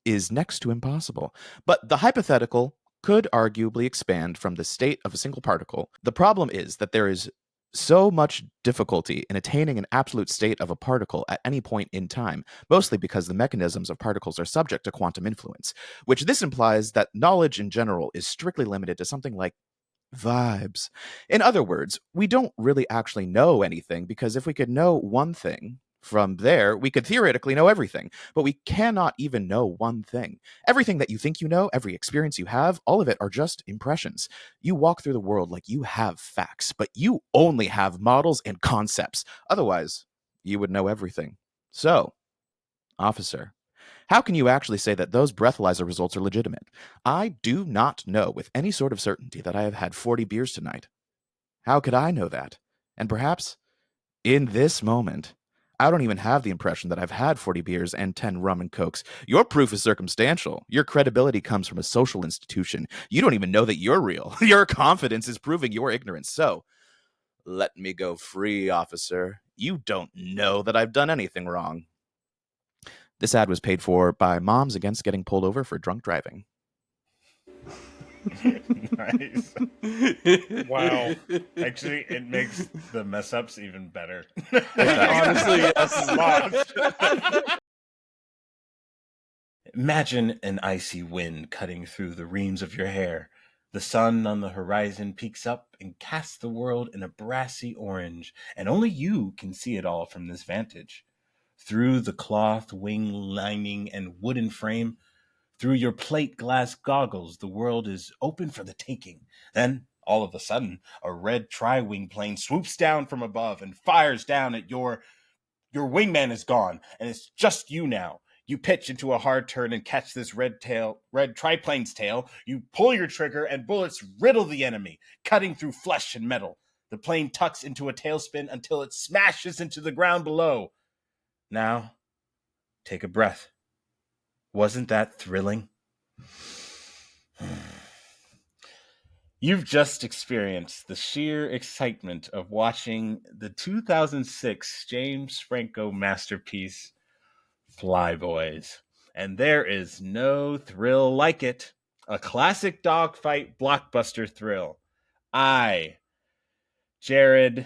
is next to impossible. But the hypothetical could arguably expand from the state of a single particle. The problem is that there is so much difficulty in attaining an absolute state of a particle at any point in time, mostly because the mechanisms of particles are subject to quantum influence, which this implies that knowledge in general is strictly limited to something like vibes. In other words, we don't really actually know anything, because if we could know one thing, from there, we could theoretically know everything, but we cannot even know one thing. Everything that you think you know, every experience you have, all of it are just impressions. You walk through the world like you have facts, but you only have models and concepts. Otherwise, you would know everything. So, officer, how can you actually say that those breathalyzer results are legitimate? I do not know with any sort of certainty that I have had 40 beers tonight. How could I know that? And perhaps, in this moment, I don't even have the impression that I've had 40 beers and 10 rum and cokes. Your proof is circumstantial. Your credibility comes from a social institution. You don't even know that you're real. Your confidence is proving your ignorance. So, let me go free, officer. You don't know that I've done anything wrong. This ad was paid for by Moms Against Getting Pulled Over for Drunk Driving. Nice. Wow. Actually, it makes the mess ups even better. Honestly, yes. Imagine an icy wind cutting through the reams of your hair. The sun on the horizon peeks up and casts the world in a brassy orange, and only you can see it all from this vantage. Through the cloth wing lining and wooden frame, through your plate glass goggles, the world is open for the taking. Then, all of a sudden, a red tri-wing plane swoops down from above and fires down at your wingman is gone, and it's just you now. You pitch into a hard turn and catch this red triplane's tail. You pull your trigger and bullets riddle the enemy, cutting through flesh and metal. The plane tucks into a tailspin until it smashes into the ground below. Now, take a breath. Wasn't that thrilling? You've just experienced the sheer excitement of watching the 2006 James Franco masterpiece, Flyboys. And there is no thrill like it. A classic dogfight blockbuster thrill. I, Jared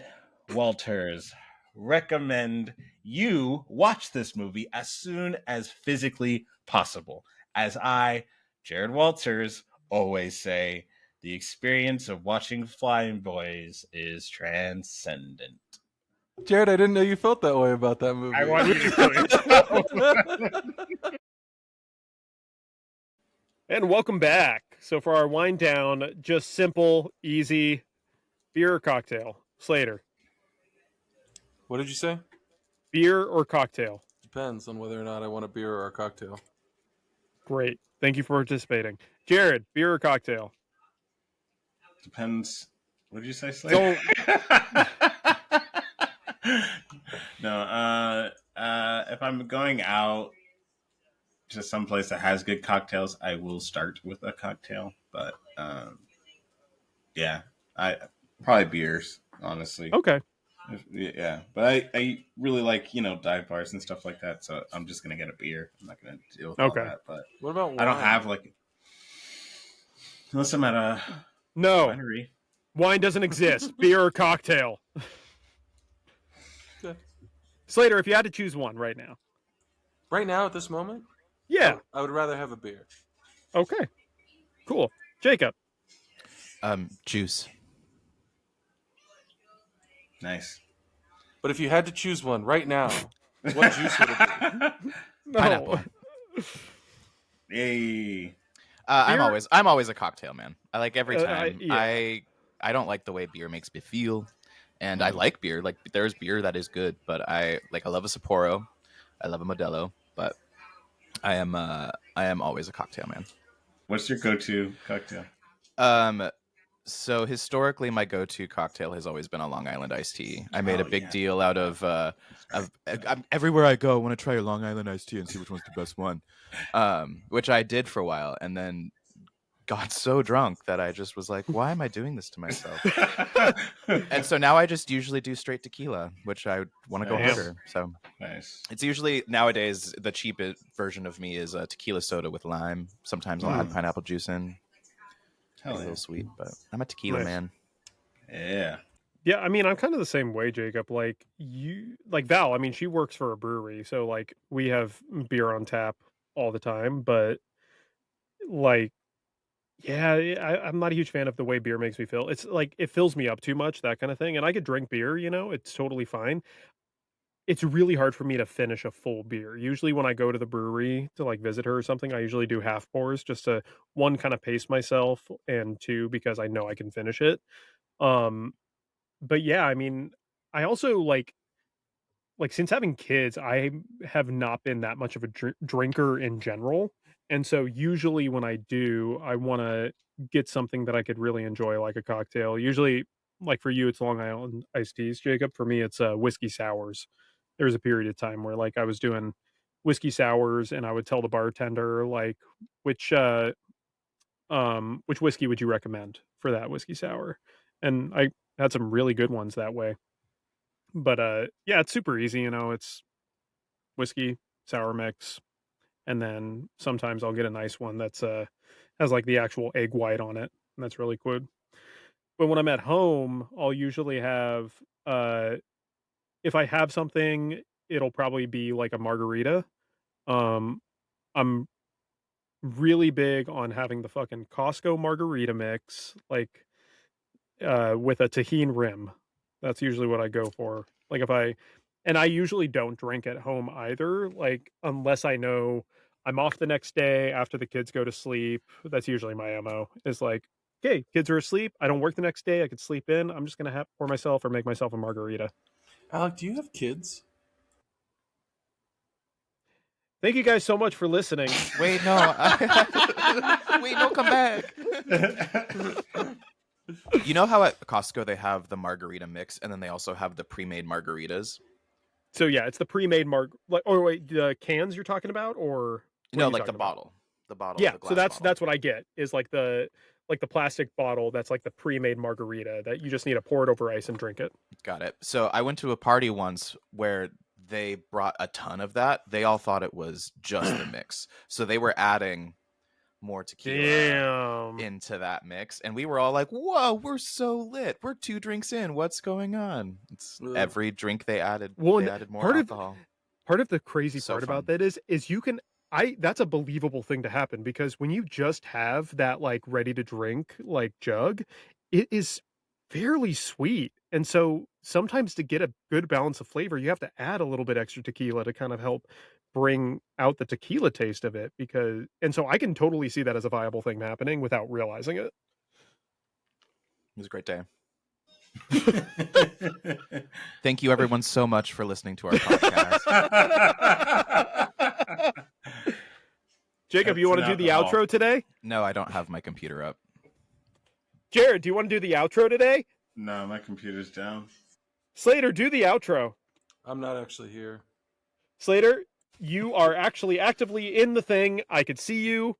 Walters, recommend you watch this movie as soon as physically possible. As I, Jared Walters, always say, the experience of watching Flying Boys is transcendent. Jared, I didn't know you felt that way about that movie. I want you to know. And welcome back. So for our wind down, just simple, easy beer or cocktail. Slater. What did you say? Beer or cocktail? Depends on whether or not I want a beer or a cocktail. Great. Thank you for participating. Jared, beer or cocktail? Depends. What did you say, Slade? No, if I'm going out to some place that has good cocktails, I will start with a cocktail. But yeah, I probably beers, honestly. Okay. Yeah, but I really like dive bars and stuff like that. So I'm just gonna get a beer. I'm not gonna deal with all that. But what about wine? I don't have unless I'm at a winery. Wine doesn't exist. Beer or cocktail? Okay. Slater, if you had to choose one right now. Right now, at this moment? Yeah. I would rather have a beer. Okay. Cool. Jacob? Juice. Nice. But if you had to choose one right now, what juice would it be? No. Pineapple. Yay. I'm always a cocktail man. I like every time. Yeah. I don't like the way beer makes me feel, and I like beer. Like there's beer that is good, but I love a Sapporo, I love a Modelo, but I am always a cocktail man. What's your go-to cocktail? So historically, my go-to cocktail has always been a Long Island iced tea. I made a big deal out of everywhere I go, I want to try a Long Island iced tea and see which one's the best one, which I did for a while, and then got so drunk that I just was like, why am I doing this to myself? And so now I just usually do straight tequila, which I want to go harder. So nice. It's usually nowadays the cheapest version of me is a tequila soda with lime. Sometimes I'll add pineapple juice in. Hell a little sweet, but I'm a tequila man. Yeah. Yeah, I mean, I'm kind of the same way, Jacob. Like Val, I mean, she works for a brewery, so like we have beer on tap all the time, but like yeah, I'm not a huge fan of the way beer makes me feel. It's like it fills me up too much, that kind of thing. And I could drink beer, it's totally fine. It's really hard for me to finish a full beer. Usually when I go to the brewery to like visit her or something, I usually do half pours just to one kind of pace myself and two because I know I can finish it. But yeah, I mean, I also like since having kids, I have not been that much of a drinker in general. And so usually when I do, I want to get something that I could really enjoy, like a cocktail. Usually, like for you, it's Long Island iced teas, Jacob. For me, it's whiskey sours. There was a period of time where like I was doing whiskey sours, and I would tell the bartender like which whiskey would you recommend for that whiskey sour, and I had some really good ones that way. But yeah, it's super easy. It's whiskey sour mix, and then sometimes I'll get a nice one that's has like the actual egg white on it, and that's really good. But when I'm at home, I'll usually have if I have something, it'll probably be like a margarita. I'm really big on having the fucking Costco margarita mix, like with a tahini rim. That's usually what I go for. Like and I usually don't drink at home either, like unless I know I'm off the next day after the kids go to sleep. That's usually my MO. Is like, okay, kids are asleep. I don't work the next day. I could sleep in. I'm just gonna pour myself or make myself a margarita. Alec, do you have kids? Thank you guys so much for listening. Wait, no. Wait, no, come back. You know how at Costco they have the margarita mix, and then they also have the pre-made margaritas? So yeah, it's the pre-made or wait, the cans you're talking about, or no, like the bottle. The bottle. Yeah, the so glass that's what I get is like the plastic bottle that's like the pre-made margarita that you just need to pour it over ice and drink it. Got it. So I went to a party once where they brought a ton of that. They all thought it was just the mix, so they were adding more tequila into that mix, and we were all like, whoa, we're so lit, we're 2 drinks in, what's going on? It's every drink they added more alcohol. Part of the crazy So part fun. about that is you can that's a believable thing to happen, because when you just have that like ready to drink like jug, it is fairly sweet. And so sometimes to get a good balance of flavor, you have to add a little bit extra tequila to kind of help bring out the tequila taste of it, and so I can totally see that as a viable thing happening without realizing it. It was a great day. Thank you, everyone, so much for listening to our podcast. Jacob, you want to do the outro today? No, I don't have my computer up. Jared, do you want to do the outro today? No, my computer's down. Slater, do the outro. I'm not actually here. Slater, you are actually actively in the thing. I could see you.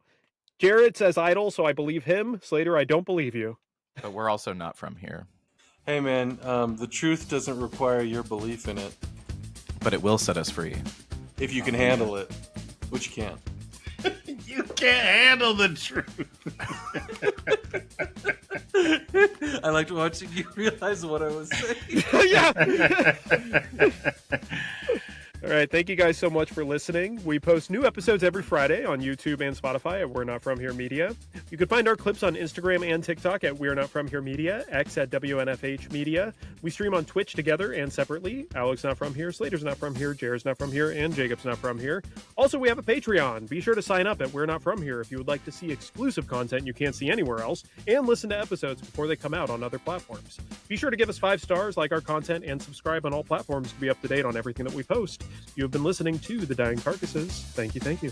Jared says idle, so I believe him. Slater, I don't believe you. But we're also not from here. Hey, man, the truth doesn't require your belief in it. But it will set us free. If you can handle it, which you can. You can't handle the truth. I liked watching you realize what I was saying. Yeah. All right. Thank you guys so much for listening. We post new episodes every Friday on YouTube and Spotify at We're Not From Here Media. You can find our clips on Instagram and TikTok at We're Not From Here Media, X at WNFH Media. We stream on Twitch together and separately. Alex Not From Here, Slater's Not From Here, Jared's Not From Here, and Jacob's Not From Here. Also, we have a Patreon. Be sure to sign up at We're Not From Here if you would like to see exclusive content you can't see anywhere else and listen to episodes before they come out on other platforms. Be sure to give us 5 stars, like our content, and subscribe on all platforms to be up to date on everything that we post. You have been listening to The Dying Carcasses. Thank you.